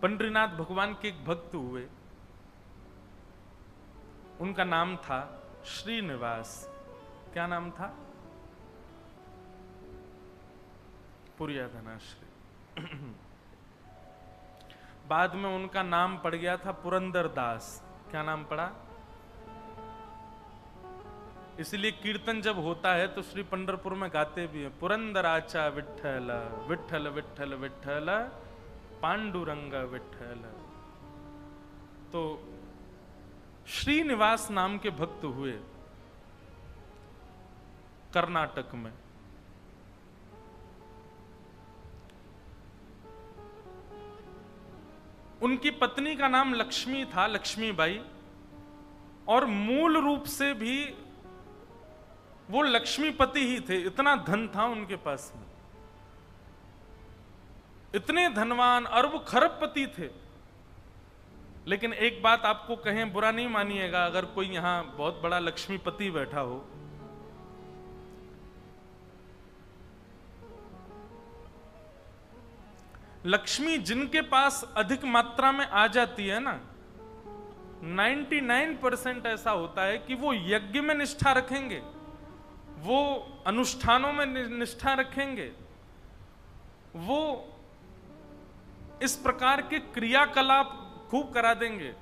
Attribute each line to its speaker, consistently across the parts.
Speaker 1: पंडरीनाथ भगवान के एक भक्त हुए, उनका नाम था श्रीनिवास। क्या नाम था? पुरियाधनाश्री। बाद में उनका नाम पड़ गया था पुरंदर दास। क्या नाम पड़ा? इसलिए कीर्तन जब होता है तो श्री पंढरपुर में गाते भी हैं, पुरंदराचा विठ्ठल विठ्ठल विठ्ठल विठ्ठल पांडुरंग विठ्ठल। तो श्रीनिवास नाम के भक्त हुए कर्नाटक में। उनकी पत्नी का नाम लक्ष्मी था, लक्ष्मीबाई, और मूल रूप से भी वो लक्ष्मीपति ही थे। इतना धन था उनके पास में, इतने धनवान अरब खरबपति थे। लेकिन एक बात आपको कहें, बुरा नहीं मानिएगा, अगर कोई यहां बहुत बड़ा लक्ष्मीपति बैठा हो, लक्ष्मी जिनके पास अधिक मात्रा में आ जाती है ना, 99% ऐसा होता है कि वो यज्ञ में निष्ठा रखेंगे, वो अनुष्ठानों में निष्ठा रखेंगे, वो इस प्रकार के क्रियाकलाप खूब करा देंगे,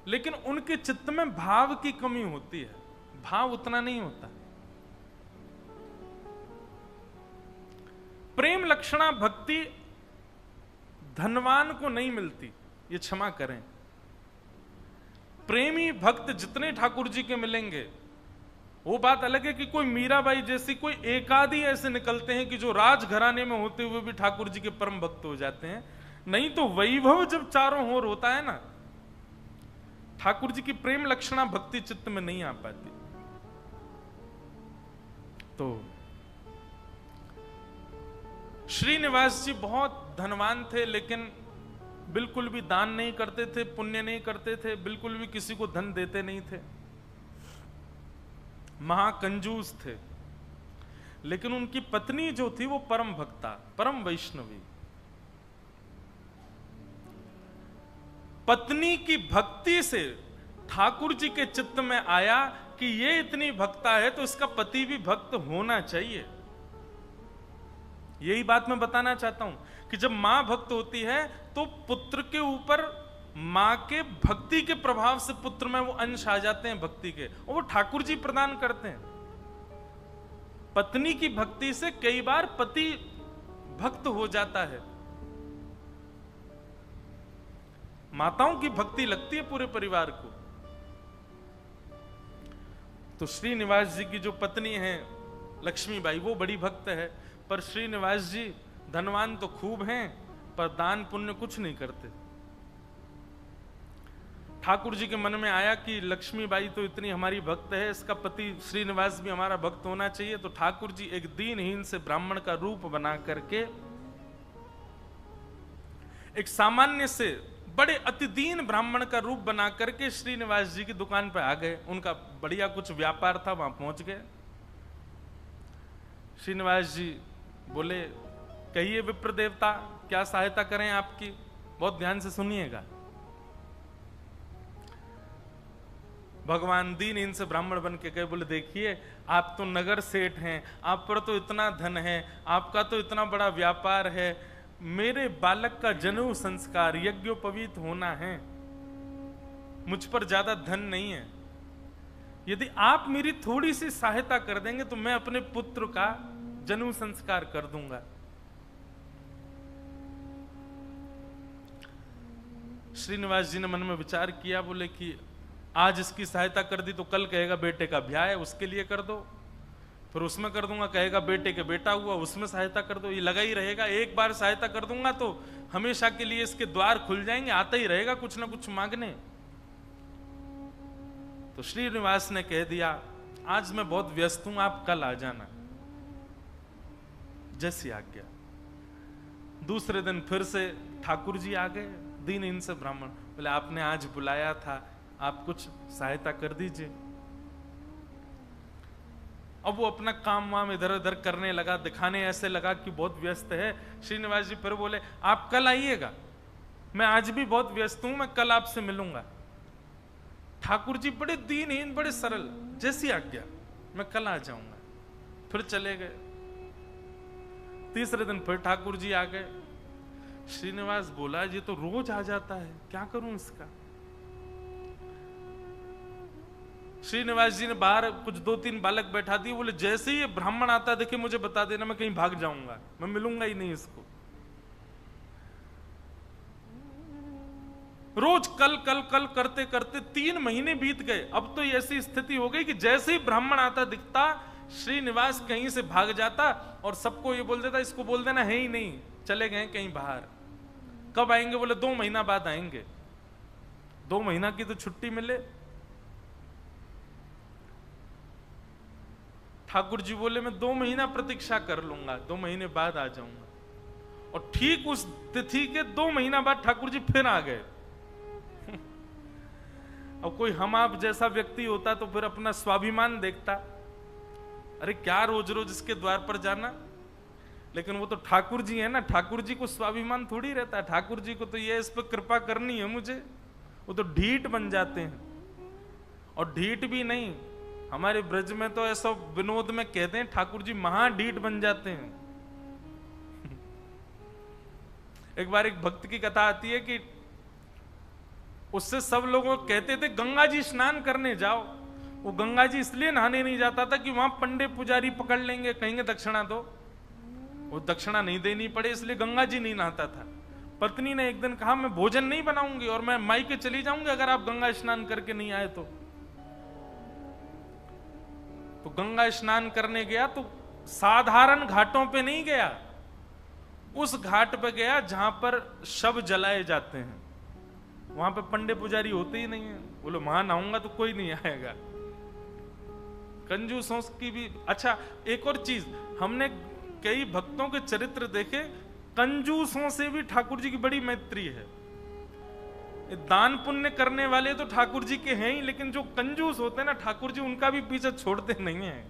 Speaker 1: लेकिन उनके चित्त में भाव की कमी होती है, भाव उतना नहीं होता। प्रेम लक्षणा भक्ति धनवान को नहीं मिलती, ये क्षमा करें। प्रेमी भक्त जितने ठाकुर जी के मिलेंगे, वो बात अलग है कि कोई मीराबाई जैसी कोई एकाधी ऐसे निकलते हैं कि जो राजघराने में होते हुए भी ठाकुर जी के परम भक्त हो जाते हैं। नहीं तो वैभव जब चारों ओर होता है ना, ठाकुर जी की प्रेम लक्षणा भक्ति चित्त में नहीं आ पाती। तो श्रीनिवास जी बहुत धनवान थे, लेकिन बिल्कुल भी दान नहीं करते थे, पुण्य नहीं करते थे, बिल्कुल भी किसी को धन देते नहीं थे, महाकंजूस थे। लेकिन उनकी पत्नी जो थी वो परम भक्ता, परम वैष्णवी। पत्नी की भक्ति से ठाकुर जी के चित्त में आया कि ये इतनी भक्ता है तो इसका पति भी भक्त होना चाहिए। यही बात मैं बताना चाहता हूं कि जब मां भक्त होती है तो पुत्र के ऊपर मां के भक्ति के प्रभाव से पुत्र में वो अंश आ जाते हैं भक्ति के, और वो ठाकुर जी प्रदान करते हैं। पत्नी की भक्ति से कई बार पति भक्त हो जाता है। माताओं की भक्ति लगती है पूरे परिवार को। तो श्रीनिवास जी की जो पत्नी है लक्ष्मीबाई, वो बड़ी भक्त है, पर श्रीनिवास जी धनवान तो खूब हैं, पर दान पुण्य कुछ नहीं करते। ठाकुर जी के मन में आया कि लक्ष्मीबाई तो इतनी हमारी भक्त है, इसका पति श्रीनिवास भी हमारा भक्त होना चाहिए। तो ठाकुर जी एक दीनहीन से ब्राह्मण का रूप बना करके एक सामान्य से बड़े अति दीन ब्राह्मण का रूप बना करके श्रीनिवास जी की दुकान पर आ गए। उनका बढ़िया कुछ व्यापार था, वहां पहुंच गए। श्रीनिवास जी बोले, कहिए विप्र देवता, क्या सहायता करें आपकी? बहुत ध्यान से सुनिएगा। भगवान दीन इनसे ब्राह्मण बन के कहे, बोले देखिए आप तो नगर सेठ हैं, आप पर तो इतना धन है, आपका तो इतना बड़ा व्यापार है, मेरे बालक का जनेऊ संस्कार यज्ञोपवीत होना है, मुझ पर ज्यादा धन नहीं है। यदि आप मेरी थोड़ी सी सहायता कर देंगे तो मैं अपने पुत्र का जनेऊ संस्कार कर दूंगा। श्रीनिवास जी ने मन में विचार किया, बोले कि आज इसकी सहायता कर दी तो कल कहेगा बेटे का ब्याह है, उसके लिए कर दो, फिर उसमें कर दूंगा, कहेगा बेटे के बेटा हुआ, उसमें सहायता कर दो। ये लगा ही रहेगा, एक बार सहायता कर दूंगा तो हमेशा के लिए इसके द्वार खुल जाएंगे, आता ही रहेगा कुछ ना कुछ मांगने। तो श्रीनिवास ने कह दिया, आज मैं बहुत व्यस्त हूं, आप कल आ जाना। जैसी आज्ञा। दूसरे दिन फिर से ठाकुर जी आ गए, दीन इनसे ब्राह्मण। बोले आपने आज बुलाया था, आप कुछ सहायता कर दीजिए। अब वो अपना काम वाम इधर उधर करने लगा, दिखाने ऐसे लगा कि बहुत व्यस्त है। श्रीनिवास जी फिर बोले आप कल आइएगा। मैं आज भी बहुत व्यस्त हूं, मैं कल आपसे मिलूंगा। ठाकुर जी बड़े दीनहीन, बड़े सरल, जैसी आज्ञा, मैं कल आ जाऊंगा। फिर चले गए। तीसरे दिन फिर ठाकुर जी आ गए। श्रीनिवास बोला ये तो रोज आ जाता है, क्या करूं इसका। श्रीनिवास जी ने बाहर कुछ 2-3 बालक बैठा दिए, बोले जैसे ही ये ब्राह्मण आता देखे मुझे बता देना, मैं कहीं भाग जाऊंगा, मैं मिलूंगा ही नहीं इसको। रोज कल कल कल करते करते 3 महीने बीत गए। अब तो ऐसी स्थिति हो गई कि जैसे ही ब्राह्मण आता दिखता, श्रीनिवास कहीं से भाग जाता और सबको ये बोल देता इसको बोल देना है ही नहीं, चले गए कहीं बाहर। कब आएंगे, बोले 2 महीना बाद आएंगे। 2 महीना की तो छुट्टी मिले। ठाकुर जी बोले मैं 2 महीना प्रतीक्षा कर लूंगा, 2 महीने बाद आ जाऊंगा। और ठीक उस तिथि के 2 महीना बाद ठाकुर जी फिर आ गए। अब कोई हम आप जैसा व्यक्ति होता तो फिर अपना स्वाभिमान देखता, अरे क्या रोज रोज इसके द्वार पर जाना। लेकिन वो तो ठाकुर जी है ना, ठाकुर जी को स्वाभिमान थोड़ी रहता है। ठाकुर जी को तो ये इस पर कृपा करनी है मुझे, वो तो ढीठ बन जाते हैं। और ढीठ भी नहीं, हमारे ब्रज में तो ऐसा विनोद में कहते हैं ठाकुर जी महाढीठ बन जाते हैं। एक बार एक भक्त की कथा आती है कि उससे सब लोग कहते थे गंगा जी स्नान करने जाओ। वो गंगा जी इसलिए नहाने नहीं जाता था कि वहां पंडे पुजारी पकड़ लेंगे, कहेंगे दक्षिणा दो। वो दक्षिणा नहीं देनी पड़े इसलिए गंगा जी नहीं नहाता था। पत्नी ने एक दिन कहा मैं भोजन नहीं बनाऊंगी और मैं मायके चली जाऊंगी अगर आप गंगा स्नान करके नहीं आए तो गंगा स्नान करने गया तो साधारण घाटों पे नहीं गया, उस घाट पे गया जहां पर शव जलाए जाते हैं। वहां पे पंडे पुजारी होते ही नहीं है। बोलो वहां नहाऊंगा तो कोई नहीं आएगा। कंजूसों की भी। अच्छा एक और चीज, हमने कई भक्तों के चरित्र देखे, कंजूसों से भी ठाकुर जी की बड़ी मैत्री है। दान पुण्य करने वाले तो ठाकुर जी के हैं ही, लेकिन जो कंजूस होते हैं ना ठाकुर जी उनका भी पीछे छोड़ते नहीं है।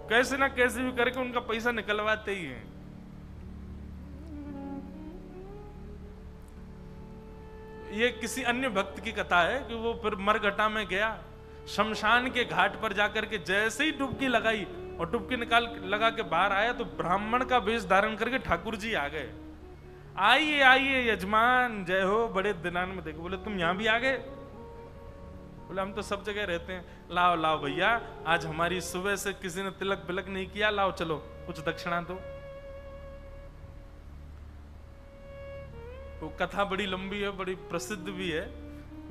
Speaker 1: कैसे ना कैसे भी करके उनका पैसा निकलवाते ही हैं। ये किसी अन्य भक्त की कथा है कि वो फिर मरघटा में गया, शमशान के घाट पर जाकर के जैसे ही डुबकी लगाई और डुबकी लगा के बाहर आया तो ब्राह्मण का वेश धारण करके ठाकुर जी आ गए। आइए आइए यजमान, जय हो, बड़े दिनान में देखो। बोले तुम यहां भी आ गए? बोले हम तो सब जगह रहते हैं। लाओ लाओ भैया, आज हमारी सुबह से किसी ने तिलक बिलक नहीं किया, लाओ चलो कुछ दक्षिणा दो। वो कथा बड़ी लंबी है, बड़ी प्रसिद्ध भी है।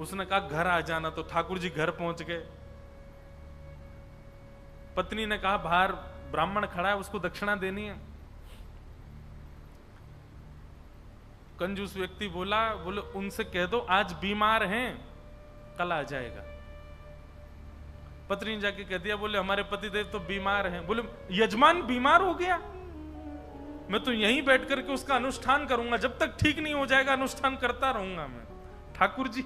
Speaker 1: उसने कहा घर आ जाना, तो ठाकुर जी घर पहुंच गए। पत्नी ने कहा बाहर ब्राह्मण खड़ा है, उसको दक्षिणा देनी है। कंजूस व्यक्ति बोला, बोले उनसे कह दो आज बीमार हैं, कल आ जाएगा। पत्नी ने जाके कह दिया, बोले हमारे पतिदेव तो बीमार हैं। बोले यजमान बीमार हो गया, मैं तो यहीं बैठ करके उसका अनुष्ठान करूंगा, जब तक ठीक नहीं हो जाएगा अनुष्ठान करता रहूंगा मैं। ठाकुर जी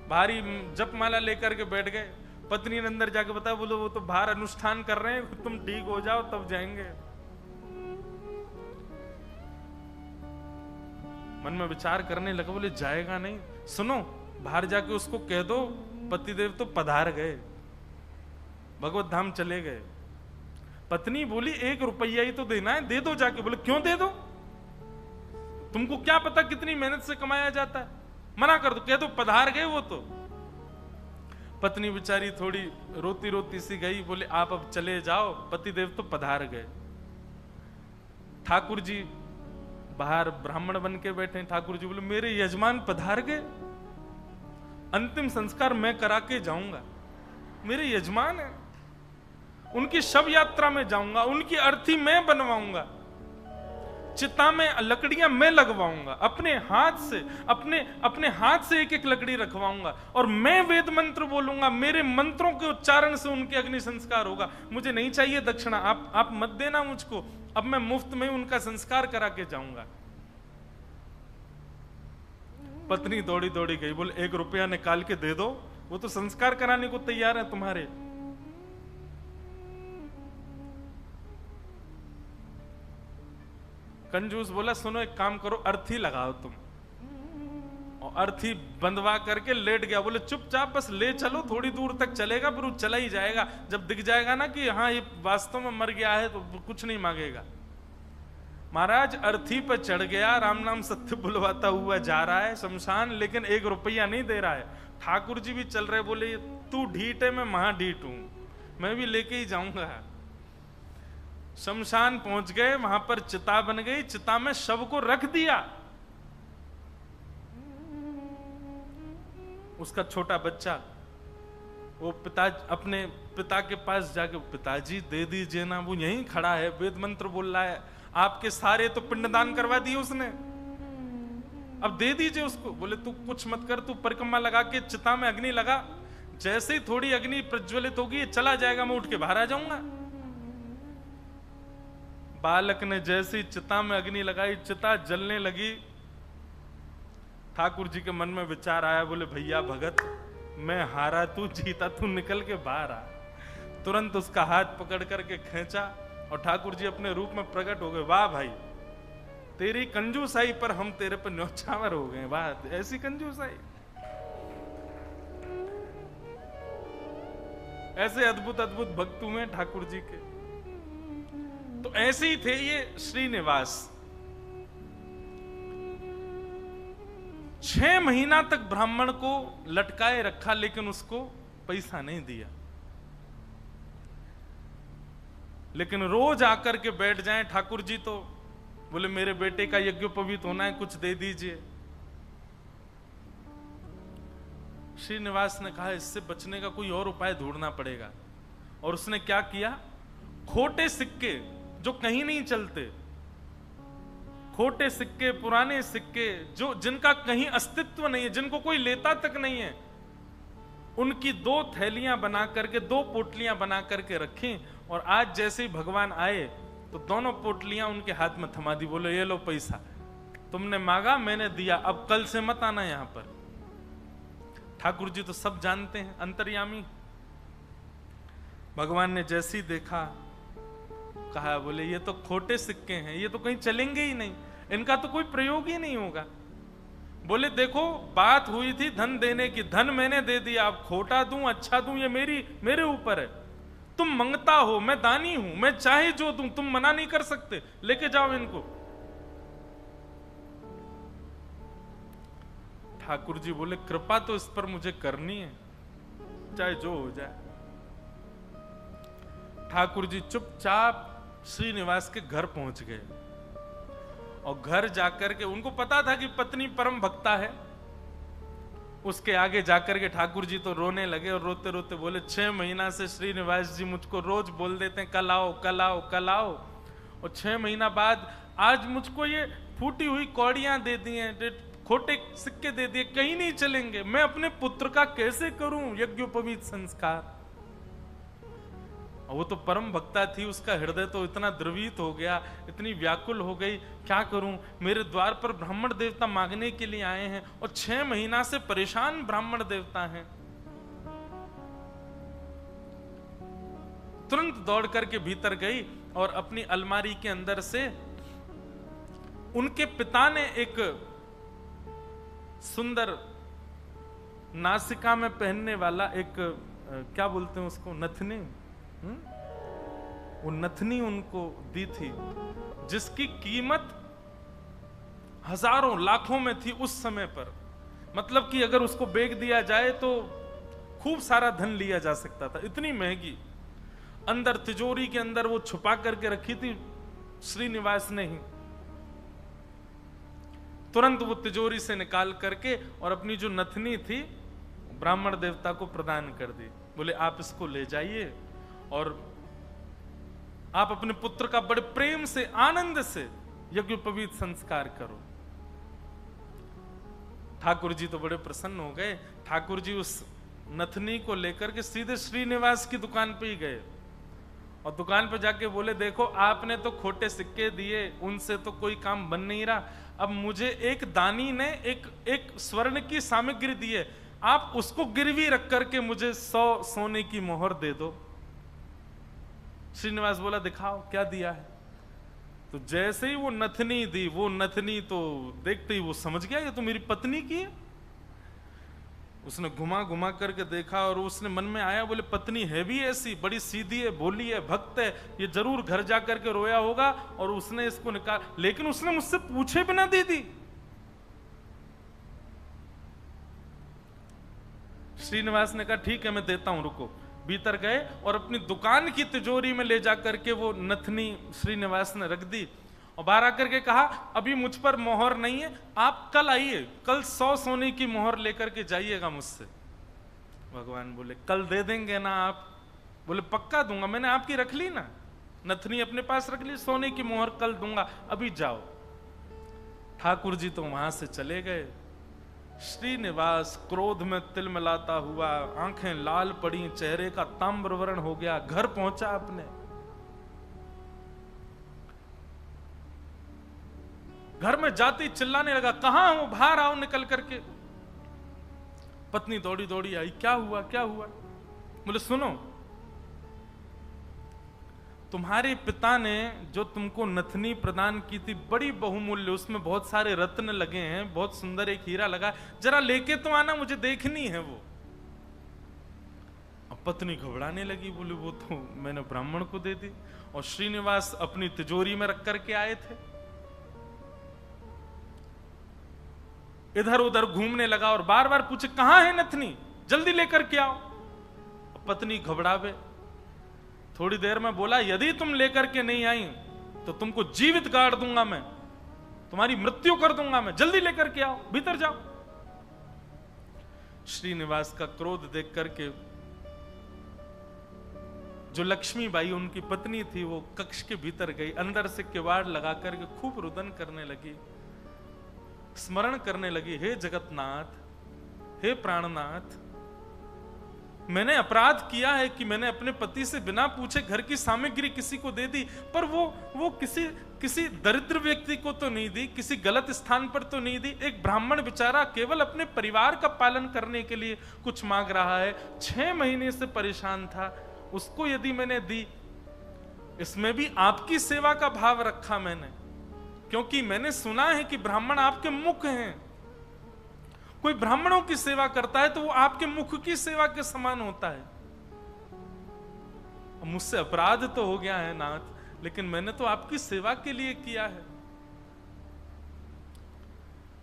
Speaker 1: भारी जपमाला लेकर के बैठ गए। पत्नी ने अंदर जाके बताया, बोले वो तो बाहर अनुष्ठान कर रहे हैं, तुम ठीक हो जाओ तब जाएंगे। मन में विचार करने लगा, बोले जाएगा नहीं। सुनो बाहर जाके उसको कह दो पतिदेव तो पधार गए, भगवत धाम चले गए। पत्नी बोली 1 रुपया ही तो देना है, दे दो जाके। बोले क्यों दे दो, तुमको क्या पता कितनी मेहनत से कमाया जाता है, मना कर दो, कह दो पधार गए वो तो। पत्नी बेचारी थोड़ी रोती रोती सी गई, बोले आप अब चले जाओ, पतिदेव तो पधार गए। ठाकुर जी बाहर ब्राह्मण बन के बैठे। ठाकुर जी बोले मेरे यजमान पधार गए, अंतिम संस्कार मैं करा के जाऊंगा, मेरे यजमान है, उनकी शव यात्रा में जाऊंगा, उनकी अर्थी मैं बनवाऊंगा, चिता में लकड़ियां मैं लगवाऊंगा, अपने हाथ से अपने हाथ से एक एक लकड़ी रखवाऊंगा और मैं वेद मंत्र बोलूंगा, मेरे मंत्रों के उच्चारण से उनके अग्नि संस्कार होगा। मुझे नहीं चाहिए दक्षिणा, आप मत देना मुझको, अब मैं मुफ्त में उनका संस्कार करा के जाऊंगा। पत्नी दौड़ी दौड़ी गई, बोले 1 रुपया निकाल के दे दो, वो तो संस्कार कराने को तैयार है तुम्हारे। कंजूस बोला सुनो एक काम करो, अर्थी लगाओ तुम, और अर्थी बंधवा करके लेट गया। बोले चुपचाप बस ले चलो, थोड़ी दूर तक चलेगा फिर वो चला ही जाएगा, जब दिख जाएगा ना कि हाँ ये वास्तव में मर गया है तो कुछ नहीं मांगेगा। महाराज अर्थी पर चढ़ गया, राम नाम सत्य बुलवाता हुआ जा रहा है शमशान, लेकिन 1 रुपया नहीं दे रहा है। ठाकुर जी भी चल रहे, बोले तू ढीठ है मैं महा ढीठ हूं, मैं भी लेके ही जाऊंगा। शमशान पहुंच गए, वहां पर चिता बन गई, चिता में शव को रख दिया। उसका छोटा बच्चा वो अपने पिता के पास जाके, पिताजी दे दीजिए ना, वो यहीं खड़ा है वेद मंत्र बोल रहा है, आपके सारे तो पिंडदान करवा दिए उसने, अब दे दीजिए उसको। बोले तू कुछ मत कर, तू परिक्रमा लगा के चिता में अग्नि लगा, जैसे ही थोड़ी अग्नि प्रज्वलित होगी चला जाएगा, मैं उठ के बाहर आ जाऊंगा। बालक ने जैसे ही चिता में अग्नि लगाई, चिता जलने लगी। ठाकुर जी के मन में विचार आया, बोले भैया भगत मैं हारा तू जीता, तू निकल के बाहर आ। तुरंत उसका हाथ पकड़ करके खींचा और ठाकुर जी अपने रूप में प्रकट हो गए। वाह भाई तेरी कंजूसाई पर हम तेरे पर न्यौछावर हो गए, वाह ऐसी कंजूसाई, ऐसे अद्भुत अद्भुत भक्त हुए ठाकुर जी के। तो ऐसे ही थे ये श्रीनिवास। 6 महीना तक ब्राह्मण को लटकाए रखा, लेकिन उसको पैसा नहीं दिया। लेकिन रोज आकर के बैठ जाएं ठाकुर जी, तो बोले मेरे बेटे का यज्ञोपवीत होना है, कुछ दे दीजिए। श्रीनिवास ने कहा इससे बचने का कोई और उपाय ढूंढना पड़ेगा। और उसने क्या किया, खोटे सिक्के जो कहीं नहीं चलते, खोटे सिक्के, पुराने सिक्के जो जिनका कहीं अस्तित्व नहीं है, जिनको कोई लेता तक नहीं है, उनकी 2 थैलियां बना करके, 2 पोटलियां बना करके रखी। और आज जैसे ही भगवान आए तो दोनों पोटलियां उनके हाथ में थमा दी। बोले ये लो पैसा, तुमने मांगा मैंने दिया, अब कल से मत आना यहां पर। ठाकुर जी तो सब जानते हैं, अंतर्यामी। भगवान ने जैसे ही देखा, कहा बोले ये तो खोटे सिक्के हैं, ये तो कहीं चलेंगे ही नहीं, इनका तो कोई प्रयोग ही नहीं होगा। बोले देखो बात हुई थी धन देने की, धन मैंने दे दिया, अब खोटा दूं अच्छा दूं ये मेरे ऊपर है। तुम मंगता हो, मैं दानी हूं, मैं चाहे जो दूं, तुम मना नहीं कर सकते, लेके जाओ इनको। ठाकुर जी बोले कृपा तो इस पर मुझे करनी है, चाहे जो हो जाए। ठाकुर जी चुपचाप श्रीनिवास के घर पहुंच गए और घर जाकर के, उनको पता था कि पत्नी परम भक्ता है, उसके आगे जाकर के ठाकुर जी तो रोने लगे और रोते रोते बोले 6 महीना से श्रीनिवास जी मुझको रोज बोल देते हैं कल आओ कल आओ कल आओ, और 6 महीना बाद आज मुझको ये फूटी हुई कौड़ियां दे दी हैं, खोटे सिक्के दे दिए, कहीं नहीं चलेंगे, मैं अपने पुत्र का कैसे करूं यज्ञोपवीत संस्कार। वो तो परम भक्ता थी, उसका हृदय तो इतना द्रवित हो गया, इतनी व्याकुल हो गई, क्या करूं, मेरे द्वार पर ब्राह्मण देवता मांगने के लिए आए हैं और 6 महीना से परेशान ब्राह्मण देवता हैं। तुरंत दौड़ करके भीतर गई और अपनी अलमारी के अंदर से उनके पिता ने एक सुंदर नासिका में पहनने वाला एक क्या बोलते हैं उसको, नथनी, वो नथनी उनको दी थी, जिसकी कीमत हजारों लाखों में थी उस समय पर। मतलब कि अगर उसको बेच दिया जाए तो खूब सारा धन लिया जा सकता था, इतनी महंगी। अंदर तिजोरी के अंदर वो छुपा करके रखी थी श्रीनिवास ने ही। तुरंत वो तिजोरी से निकाल करके और अपनी जो नथनी थी ब्राह्मण देवता को प्रदान कर दी। बोले आप इसको ले जाइए और आप अपने पुत्र का बड़े प्रेम से आनंद से यज्ञोपवीत संस्कार करो। ठाकुर जी तो बड़े प्रसन्न हो गए। ठाकुर जी उस नथनी को लेकर के सीधे श्रीनिवास की दुकान पे ही गए और दुकान पे जाके बोले देखो आपने तो खोटे सिक्के दिए, उनसे तो कोई काम बन नहीं रहा, अब मुझे एक दानी ने एक स्वर्ण की सामग्री दी है, आप उसको गिरवी रख करके मुझे 100 सोने की मोहर दे दो। श्रीनिवास बोला दिखाओ क्या दिया है। तो जैसे ही वो नथनी दी, वो नथनी तो देखते ही वो समझ गया ये तो मेरी पत्नी की है, उसने घुमा घुमा करके देखा और उसने मन में आया, बोले पत्नी है भी ऐसी, बड़ी सीधी है, भोली है, भक्त है, ये जरूर घर जा करके रोया होगा और उसने इसको निकाल, लेकिन उसने मुझसे पूछे बिना दे दी। श्रीनिवास ने कहा ठीक है मैं देता हूं, रुको। भीतर गए और अपनी दुकान की तिजोरी में ले जा करके वो नथनी श्रीनिवास ने रख दी और बाहर आकर के कहा अभी मुझ पर मोहर नहीं है, आप कल आइए, कल 100 सोने की मोहर लेकर के जाइएगा मुझसे। भगवान बोले कल दे देंगे ना आप? बोले पक्का दूंगा, मैंने आपकी रख ली ना, नथनी अपने पास रख ली, सोने की मोहर कल दूंगा, अभी जाओ। ठाकुर जी तो वहां से चले गए। श्रीनिवास क्रोध में तिलमिलाता हुआ, आंखें लाल पड़ी, चेहरे का ताम्रवर्ण हो गया, घर पहुंचा अपने। घर में जाते ही चिल्लाने लगा, कहां हो, बाहर आओ निकल करके। पत्नी दौड़ी दौड़ी आई, क्या हुआ क्या हुआ? बोले सुनो, तुम्हारे पिता ने जो तुमको नथनी प्रदान की थी बड़ी बहुमूल्य, उसमें बहुत सारे रत्न लगे हैं, बहुत सुंदर एक हीरा लगा, जरा लेके तो आना, मुझे देखनी है वो। अब पत्नी घबराने लगी, बोली वो तो मैंने ब्राह्मण को दे दी, और श्रीनिवास अपनी तिजोरी में रख करके आए थे। इधर उधर घूमने लगा और बार बार पूछे कहां है नथनी, जल्दी लेकर के आओ। पत्नी घबरावे, थोड़ी देर में बोला यदि तुम लेकर के नहीं आई तो तुमको जीवित गाड़ दूंगा मैं, तुम्हारी मृत्यु कर दूंगा मैं, जल्दी लेकर के आओ, भीतर जाओ। श्रीनिवास का क्रोध देख करके जो लक्ष्मीबाई उनकी पत्नी थी वो कक्ष के भीतर गई, अंदर से किवाड़ लगा करके खूब रुदन करने लगी, स्मरण करने लगी, हे जगतनाथ, हे प्राणनाथ, मैंने अपराध किया है कि मैंने अपने पति से बिना पूछे घर की सामग्री किसी को दे दी, पर वो किसी दरिद्र व्यक्ति को तो नहीं दी, किसी गलत स्थान पर तो नहीं दी। एक ब्राह्मण बेचारा केवल अपने परिवार का पालन करने के लिए कुछ मांग रहा है, 6 महीने से परेशान था, उसको यदि मैंने दी, इसमें भी आपकी सेवा का भाव रखा मैंने, क्योंकि मैंने सुना है कि ब्राह्मण आपके मुख हैं, कोई ब्राह्मणों की सेवा करता है तो वो आपके मुख की सेवा के समान होता है। मुझसे अपराध तो हो गया है नाथ, लेकिन मैंने तो आपकी सेवा के लिए किया है।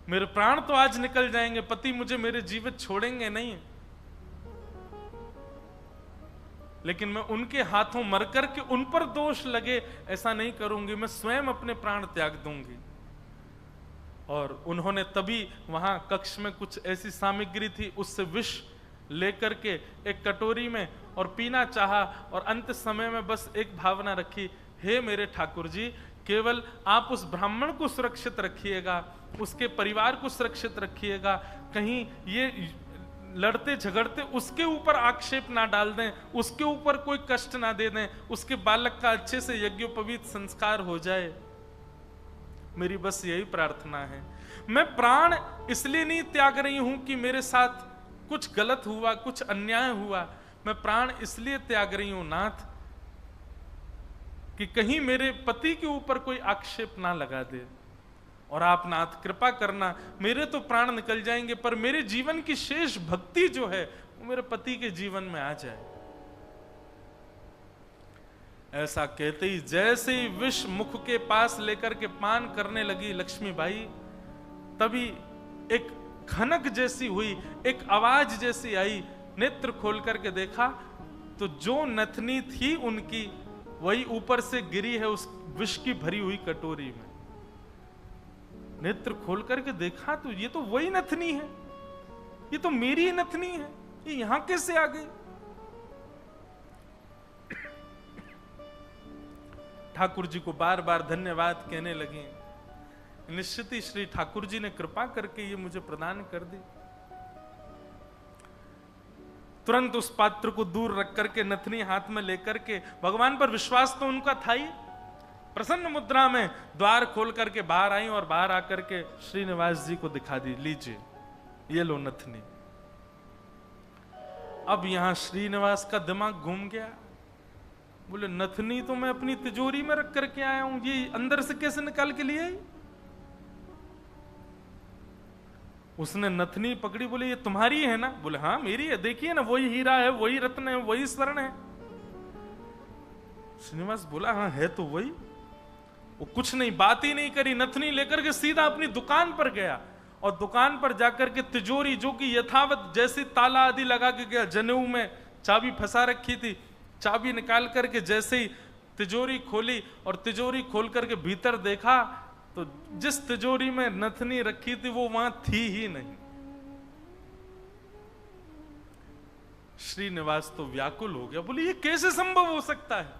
Speaker 1: मेरे प्राण तो आज निकल जाएंगे, पति मुझे मेरे जीवित छोड़ेंगे नहीं, लेकिन मैं उनके हाथों मर करके उन पर दोष लगे ऐसा नहीं करूंगी, मैं स्वयं अपने प्राण त्याग दूंगी। और उन्होंने तभी वहां कक्ष में कुछ ऐसी सामग्री थी, उससे विष लेकर के एक कटोरी में और पीना चाहा, और अंत समय में बस एक भावना रखी, हे मेरे ठाकुर जी, केवल आप उस ब्राह्मण को सुरक्षित रखिएगा, उसके परिवार को सुरक्षित रखिएगा, कहीं ये लड़ते झगड़ते उसके ऊपर आक्षेप ना डाल दें, उसके ऊपर कोई कष्ट ना दे दें, उसके बालक का अच्छे से यज्ञोपवीत संस्कार हो जाए, मेरी बस यही प्रार्थना है। मैं प्राण इसलिए नहीं त्याग रही हूं कि मेरे साथ कुछ गलत हुआ, कुछ अन्याय हुआ, मैं प्राण इसलिए त्याग रही हूं नाथ कि कहीं मेरे पति के ऊपर कोई आक्षेप ना लगा दे, और आप नाथ कृपा करना, मेरे तो प्राण निकल जाएंगे पर मेरे जीवन की शेष भक्ति जो है वो मेरे पति के जीवन में आ जाए। ऐसा कहते ही जैसे ही विष मुख के पास लेकर के पान करने लगी लक्ष्मीबाई, तभी एक खनक जैसी हुई, एक आवाज जैसी आई, नेत्र खोल करके देखा तो जो नथनी थी उनकी वही ऊपर से गिरी है उस विष की भरी हुई कटोरी में। नेत्र खोल करके देखा तो ये तो वही नथनी है, ये तो मेरी ही नथनी है, ये यहां कैसे आ गई? ठाकुर जी को बार बार धन्यवाद कहने लगे, निश्चित ही श्री ठाकुर जी ने कृपा करके ये मुझे प्रदान कर दी। तुरंत उस पात्र को दूर रख करके नथनी हाथ में लेकर के, भगवान पर विश्वास तो उनका था ही, प्रसन्न मुद्रा में द्वार खोल करके बाहर आई और बाहर आकर के श्रीनिवास जी को दिखा दी, लीजिए ये लो नथनी। अब यहां श्रीनिवास का दिमाग घूम गया, बोले नथनी तो मैं अपनी तिजोरी में रख करके आया हूं, ये अंदर से कैसे निकाल के लिए आई? उसने नथनी पकड़ी, बोले ये तुम्हारी है ना? बोले हाँ मेरी है, देखिए ना वही हीरा है, वही रत्न है, वही स्वर्ण है। श्रीनिवास बोला हाँ है तो वही। वो कुछ नहीं, बात ही नहीं करी, नथनी लेकर के सीधा अपनी दुकान पर गया और दुकान पर जाकर के तिजोरी जो कि यथावत जैसी ताला आदि लगा के गया, जनेऊ में चाबी फंसा रखी थी, चाबी निकाल करके जैसे ही तिजोरी खोली और तिजोरी खोल करके भीतर देखा तो जिस तिजोरी में नथनी रखी थी वो वहां थी ही नहीं। श्रीनिवास तो व्याकुल हो गया, बोले ये कैसे संभव हो सकता है?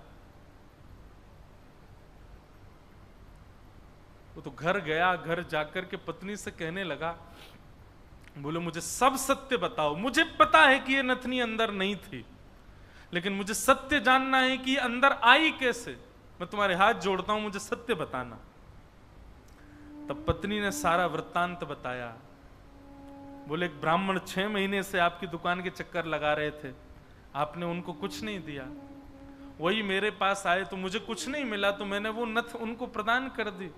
Speaker 1: वो तो घर गया, घर जाकर के पत्नी से कहने लगा, बोले मुझे सब सत्य बताओ, मुझे पता है कि ये नथनी अंदर नहीं थी, लेकिन मुझे सत्य जानना है कि ये अंदर आई कैसे। मैं तुम्हारे हाथ जोड़ता हूं, मुझे सत्य बताना। तब पत्नी ने सारा वृत्तांत बताया। बोले एक ब्राह्मण 6 महीने से आपकी दुकान के चक्कर लगा रहे थे, आपने उनको कुछ नहीं दिया, वही मेरे पास आए तो मुझे कुछ नहीं मिला तो मैंने वो नथ उनको प्रदान कर दी,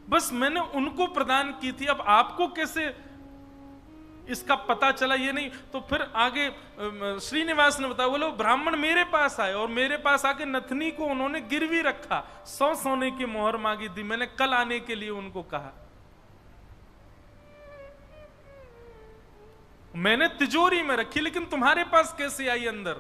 Speaker 1: बस मैंने उनको प्रदान की थी। अब आपको कैसे इसका पता चला ये नहीं। तो फिर आगे श्रीनिवास ने बताया, बोलो ब्राह्मण मेरे पास आए और मेरे पास आके नथनी को उन्होंने गिरवी रखा, 100 सोने की मोहर मांगी थी, मैंने कल आने के लिए उनको कहा, मैंने तिजोरी में रखी, लेकिन तुम्हारे पास कैसे आई अंदर?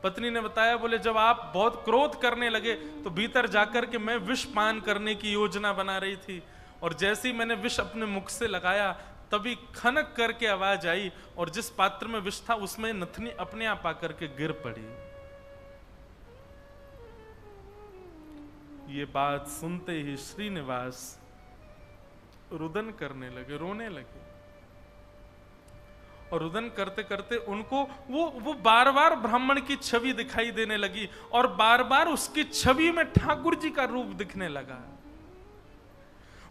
Speaker 1: पत्नी ने बताया, बोले जब आप बहुत क्रोध करने लगे तो भीतर जाकर के मैं विष पान करने की योजना बना रही थी, और जैसे ही मैंने विष अपने मुख से लगाया तभी खनक करके आवाज आई और जिस पात्र में विष था उसमें नथनी अपने आप आकर के गिर पड़ी। ये बात सुनते ही श्रीनिवास रुदन करने लगे, रोने लगे, और रुदन करते करते उनको वो बार बार ब्राह्मण की छवि दिखाई देने लगी और बार बार उसकी छवि में ठाकुर जी का रूप दिखने लगा।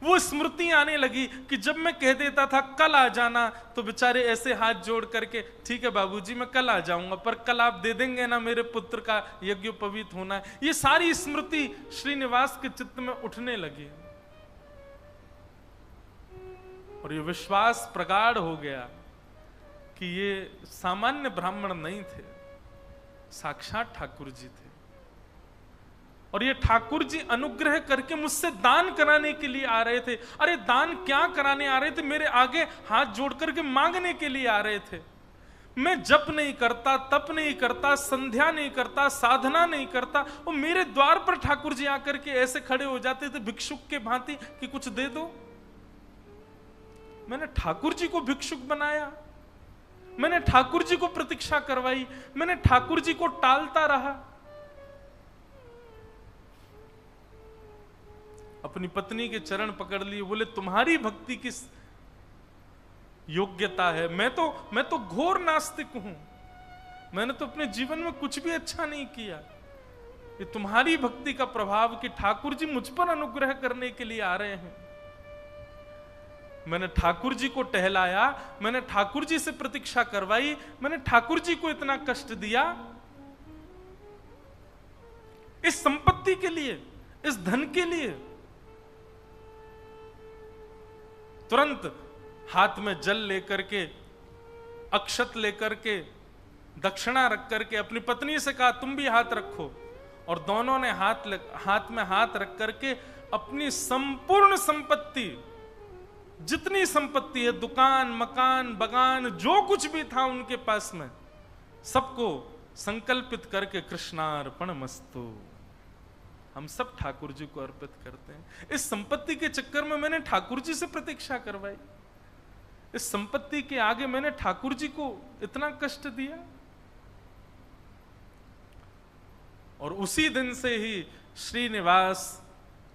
Speaker 1: वो स्मृति आने लगी कि जब मैं कह देता था कल आ जाना तो बेचारे ऐसे हाथ जोड़ करके, ठीक है बाबूजी मैं कल आ जाऊंगा, पर कल आप दे देंगे ना मेरे पुत्र का यज्ञोपवीत होना है। ये सारी स्मृति श्रीनिवास के चित्त में उठने लगी और ये विश्वास प्रगाढ़ हो गया कि ये सामान्य ब्राह्मण नहीं थे, साक्षात ठाकुर जी थे, और ये ठाकुर जी अनुग्रह करके मुझसे दान कराने के लिए आ रहे थे। अरे दान क्या कराने आ रहे थे, मेरे आगे हाथ जोड़ करके मांगने के लिए आ रहे थे। मैं जप नहीं करता, तप नहीं करता, संध्या नहीं करता, साधना नहीं करता, वो मेरे द्वार पर ठाकुर जी आकर के ऐसे खड़े हो जाते थे भिक्षुक के भांति कि कुछ दे दो। मैंने ठाकुर जी को भिक्षुक बनाया, मैंने ठाकुर जी को प्रतीक्षा करवाई, मैंने ठाकुर जी को टालता रहा। अपनी पत्नी के चरण पकड़ लिए, बोले तुम्हारी भक्ति किस योग्यता है? मैं तो घोर नास्तिक हूं, मैंने तो अपने जीवन में कुछ भी अच्छा नहीं किया। ये तुम्हारी भक्ति का प्रभाव कि ठाकुर जी मुझ पर अनुग्रह करने के लिए आ रहे हैं। मैंने ठाकुर जी को टहलाया, मैंने ठाकुर जी से प्रतीक्षा करवाई, मैंने ठाकुर जी को इतना कष्ट दिया इस संपत्ति के लिए, इस धन के लिए। तुरंत हाथ में जल लेकर के, अक्षत लेकर के, दक्षिणा रख करके अपनी पत्नी से कहा तुम भी हाथ रखो, और दोनों ने हाथ में हाथ रख करके अपनी संपूर्ण संपत्ति, जितनी संपत्ति है, दुकान, मकान, बगान, जो कुछ भी था उनके पास में, सबको संकल्पित करके कृष्णार्पणमस्तु, हम सब ठाकुर जी को अर्पित करते हैं। इस संपत्ति के चक्कर में मैंने ठाकुर जी से प्रतीक्षा करवाई, इस संपत्ति के आगे मैंने ठाकुर जी को इतना कष्ट दिया। और उसी दिन से ही श्रीनिवास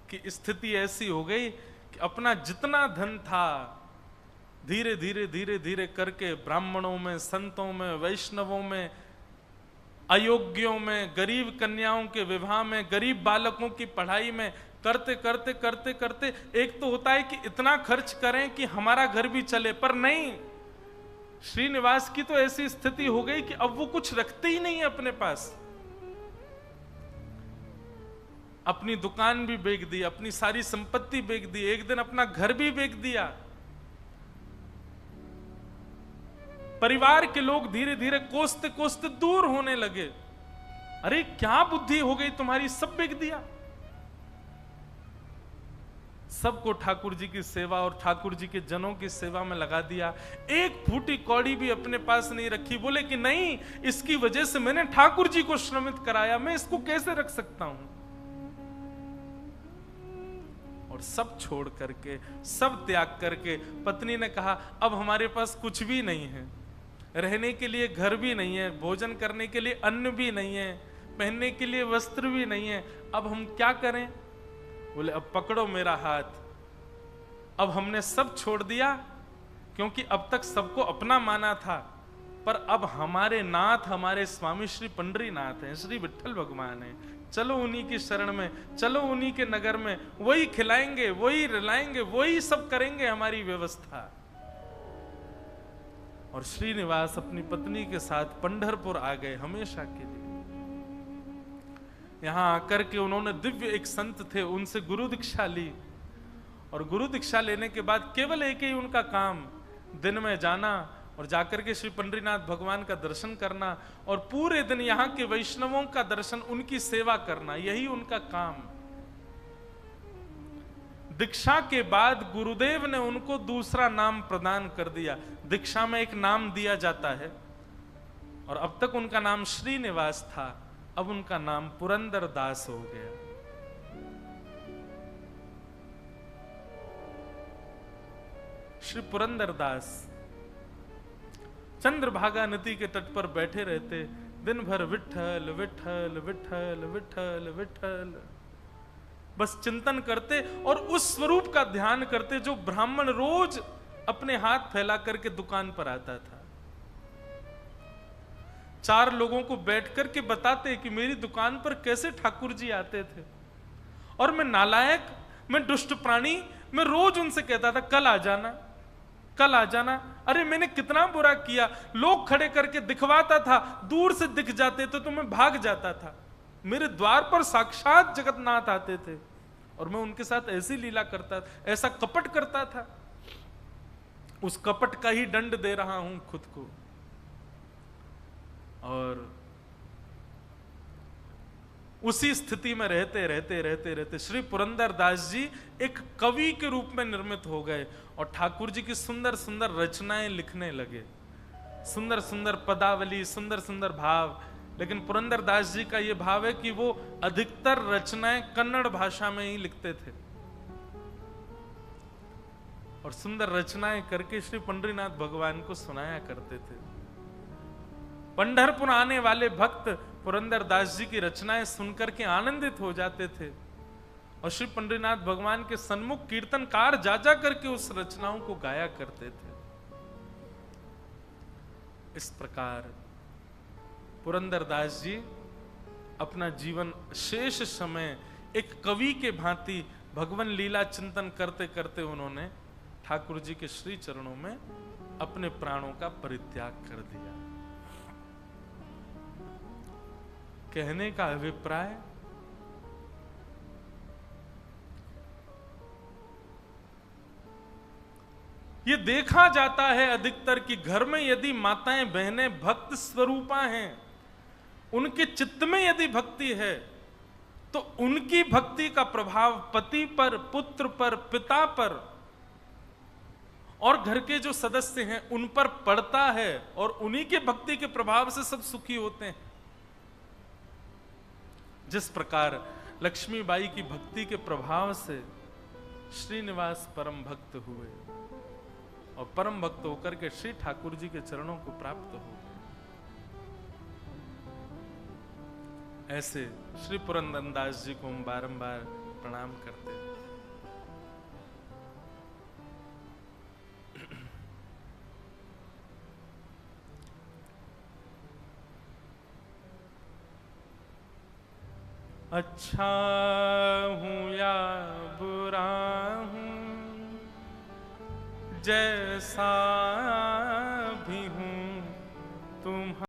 Speaker 1: की स्थिति ऐसी हो गई कि अपना जितना धन था धीरे धीरे धीरे धीरे करके ब्राह्मणों में, संतों में, वैष्णवों में, अयोग्यों में, गरीब कन्याओं के विवाह में, गरीब बालकों की पढ़ाई में करते करते करते करते एक तो होता है कि इतना खर्च करें कि हमारा घर भी चले, पर नहीं, श्रीनिवास की तो ऐसी स्थिति हो गई कि अब वो कुछ रखते ही नहीं है अपने पास। अपनी दुकान भी बेच दी, अपनी सारी संपत्ति बेच दी, एक दिन अपना घर भी बेच दिया। परिवार के लोग धीरे धीरे कोसते कोसते दूर होने लगे। अरे क्या बुद्धि हो गई तुम्हारी, सब बेच दिया। सबको ठाकुर जी की सेवा और ठाकुर जी के जनों की सेवा में लगा दिया। एक फूटी कौड़ी भी अपने पास नहीं रखी। बोले कि नहीं, इसकी वजह से मैंने ठाकुर जी को श्रमित कराया, मैं इसको कैसे रख सकता हूं। और सब छोड़ करके, सब त्याग करके पत्नी ने कहा अब हमारे पास कुछ भी नहीं है, रहने के लिए घर भी नहीं है, भोजन करने के लिए अन्न भी नहीं है, पहनने के लिए वस्त्र भी नहीं है, अब हम क्या करें। बोले अब पकड़ो मेरा हाथ, अब हमने सब छोड़ दिया, क्योंकि अब तक सबको अपना माना था, पर अब हमारे नाथ, हमारे स्वामी श्री पंडरीनाथ हैं, श्री विठ्ठल भगवान हैं, चलो उन्हीं की शरण में, चलो उन्हीं के नगर में, वही खिलाएंगे, वही रिलाएंगे, वही सब करेंगे हमारी व्यवस्था। और श्रीनिवास अपनी पत्नी के साथ पंढरपुर आ गए हमेशा के लिए। यहां आकर के उन्होंने दिव्य एक संत थे, उनसे गुरु दीक्षा ली, और गुरु दीक्षा लेने के बाद केवल एक ही उनका काम, दिन में जाना और जाकर के श्री पंडरीनाथ भगवान का दर्शन करना, और पूरे दिन यहाँ के वैष्णवों का दर्शन, उनकी सेवा करना, यही उनका काम। दीक्षा के बाद गुरुदेव ने उनको दूसरा नाम प्रदान कर दिया। दीक्षा में एक नाम दिया जाता है, और अब तक उनका नाम श्रीनिवास था, अब उनका नाम पुरंदर दास हो गया। श्री पुरंदर दास चंद्रभागा नदी के तट पर बैठे रहते, दिन भर विठ्ठल विठ्ठल विठ्ठल विठ्ठल विठ्ठल बस चिंतन करते, और उस स्वरूप का ध्यान करते जो ब्राह्मण रोज अपने हाथ फैला करके दुकान पर आता था। 4 लोगों को बैठ करके बताते कि मेरी दुकान पर कैसे ठाकुर जी आते थे, और मैं नालायक, मैं दुष्ट प्राणी, मैं रोज उनसे कहता था कल आ जाना, कल आ जाना। अरे मैंने कितना बुरा किया, लोग खड़े करके दिखवाता था, दूर से दिख जाते तो मैं भाग जाता था। मेरे द्वार पर साक्षात जगन्नाथ आते थे, और मैं उनके साथ ऐसी लीला करता था, ऐसा कपट करता था। उस कपट का ही दंड दे रहा हूं खुद को। और उसी स्थिति में रहते रहते रहते रहते श्री पुरंदर दास जी एक कवि के रूप में निर्मित हो गए, और ठाकुर जी की सुंदर सुंदर रचनाएं लिखने लगे, सुंदर सुंदर पदावली, सुंदर सुंदर भाव। लेकिन पुरंदर दास जी का यह भाव है कि वो अधिकतर रचनाएं कन्नड़ भाषा में ही लिखते थे, और सुंदर रचनाएं करके श्री पंडरीनाथ भगवान को सुनाया करते थे। पंढरपुर आने वाले भक्त पुरंदर दास जी की रचनाएं सुनकर के आनंदित हो जाते थे, और श्री पंडरीनाथ भगवान के सन्मुख कीर्तनकार जा जा करके उस रचनाओं को गाया करते थे। इस प्रकार पुरंदर दास जी अपना जीवन शेष समय एक कवि के भांति भगवान लीला चिंतन करते करते उन्होंने ठाकुर जी के श्री चरणों में अपने प्राणों का परित्याग कर दिया। कहने का अभिप्राय, ये देखा जाता है अधिकतर कि घर में यदि माताएं बहनें भक्त स्वरूपा हैं, उनके चित्त में यदि भक्ति है, तो उनकी भक्ति का प्रभाव पति पर, पुत्र पर, पिता पर और घर के जो सदस्य हैं उन पर पड़ता है, और उन्हीं के भक्ति के प्रभाव से सब सुखी होते हैं। जिस प्रकार लक्ष्मीबाई की भक्ति के प्रभाव से श्रीनिवास परम भक्त हुए, और परम भक्त होकर के श्री ठाकुर जी के चरणों को प्राप्त हो गए, ऐसे श्री पुरंदर दास जी को हम बारंबार प्रणाम करते हैं। अच्छा हूं या बुरा हूं, जैसा